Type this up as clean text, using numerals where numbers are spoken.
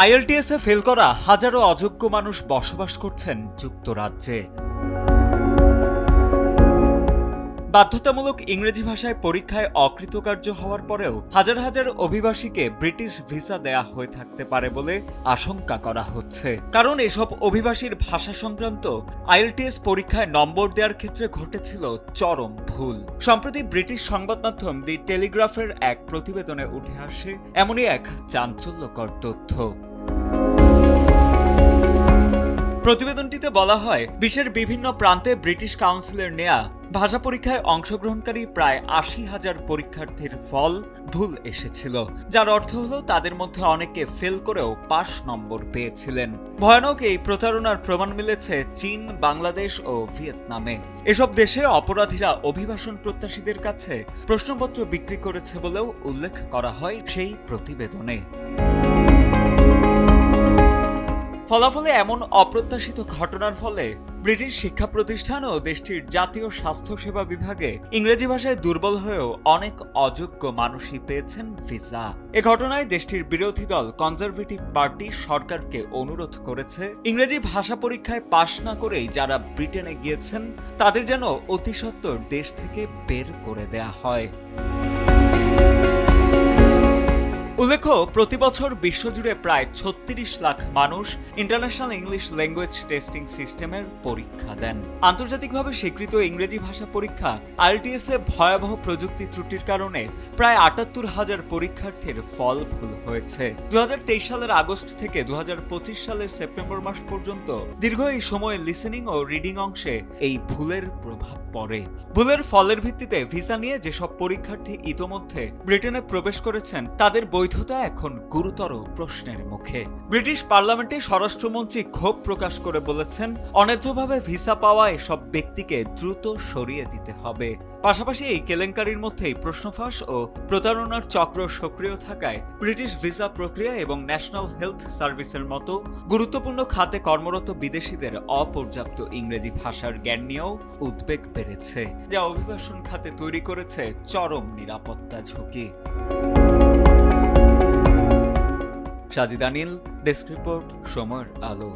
আইএলটিএসে fail করা হাজারো অযোগ্য মানুষ বসবাস করছেন যুক্তরাজ্যে। বাধ্যতামূলক ইংরেজি ভাষায় পরীক্ষায় অকৃতকার্য হওয়ার পরেও হাজার হাজার অভিবাসীকে ব্রিটিশ ভিসা দেয়া হয়ে থাকতে পারে বলে আশঙ্কা করা হচ্ছে। কারণ এসব অভিবাসীর ভাষা সংক্রান্ত আইএলটিএস পরীক্ষায় নম্বর দেওয়ার ক্ষেত্রে ঘটেছিল চরম ভুল। সম্প্রতি ব্রিটিশ সংবাদ মাধ্যম দি টেলিগ্রাফের এক প্রতিবেদনে উঠে আসে এমনই এক চাঞ্চল্যকর তথ্য। প্রতিবেদনটিতে বলা হয়, বিশ্বের বিভিন্ন প্রান্তে ব্রিটিশ কাউন্সিলের নেয়া ভাষা পরীক্ষায় অংশগ্রহণকারী প্রায় ৮০,০০০ পরীক্ষার্থীর ফল ভুল এসেছিল, যার অর্থ হলো তাদের মধ্যে অনেকে ফেল করেও পাস নম্বর পেয়েছিলেন। ভয়ানক এই প্রতারণার প্রমাণ মিলেছে চীন, বাংলাদেশ ও ভিয়েতনামে। এসব দেশে অপরাধীরা অভিবাসন প্রত্যাশীদের কাছে প্রশ্নপত্র বিক্রি করেছে বলেও উল্লেখ করা হয় সেই প্রতিবেদনে। ফলাফলে এমন অপ্রত্যাশিত ঘটনার ফলে ব্রিটিশ শিক্ষা প্রতিষ্ঠান ও দেশটির জাতীয় স্বাস্থ্যসেবা বিভাগে ইংরেজি ভাষায় দুর্বল হয়েও অনেক অযোগ্য মানুষই পেয়েছেন ভিসা। এ ঘটনায় দেশটির বিরোধী দল কনজারভেটিভ পার্টি সরকারকে অনুরোধ করেছে, ইংরেজি ভাষা পরীক্ষায় পাশ না করেই যারা ব্রিটেনে গিয়েছেন তাদের যেন অতিসত্বর দেশ থেকে বের করে দেয়া হয়। উল্লেখ্য, প্রতিবছর বিশ্বজুড়ে প্রায় ৩৬ লাখ মানুষ ইন্টারন্যাশনাল ইংলিশ ল্যাঙ্গুয়েজ টেস্টিং সিস্টেমের পরীক্ষা দেন। আন্তর্জাতিকভাবে স্বীকৃত ইংরেজি ভাষা পরীক্ষা আইএলটিএস-এ ভয়াবহ প্রযুক্তি ত্রুটির কারণে প্রায় ৭৮,০০০ পরীক্ষার্থীর ফল ভুল হয়েছে। ২০২৩ সালের আগস্ট থেকে ২০২৫ সালের সেপ্টেম্বর মাস পর্যন্ত দীর্ঘ এই সময়ে লিসেনিং ও রিডিং অংশে এই ভুলের প্রভাব পড়ে। ভুলের ফলের ভিত্তিতে ভিসা নিয়ে যেসব পরীক্ষার্থী ইতোমধ্যে ব্রিটেনে প্রবেশ করেছেন তাদের বৈধতা এখন গুরুতর প্রশ্নের মুখে। ব্রিটিশ পার্লামেন্টে স্বরাষ্ট্রমন্ত্রী ক্ষোভ প্রকাশ করে বলেছেন, অন্যায্যভাবে ভিসা পাওয়া এসব ব্যক্তিকে দ্রুত সরিয়ে দিতে হবে। পাশাপাশি এই কেলেঙ্কারির মধ্যেই প্রশ্নফাঁস ও প্রতারণার চক্র সক্রিয় থাকায় ব্রিটিশ ভিসা প্রক্রিয়া এবং ন্যাশনাল হেলথ সার্ভিসের মতো গুরুত্বপূর্ণ খাতে কর্মরত বিদেশিদের অপর্যাপ্ত ইংরেজি ভাষার জ্ঞান নিয়েও উদ্বেগ বেড়েছে, যা অভিবাসন খাতে তৈরি করেছে চরম নিরাপত্তা ঝুঁকি। সাজিদ আনিল, ডেস্ক রিপোর্ট, সময়ের আলো।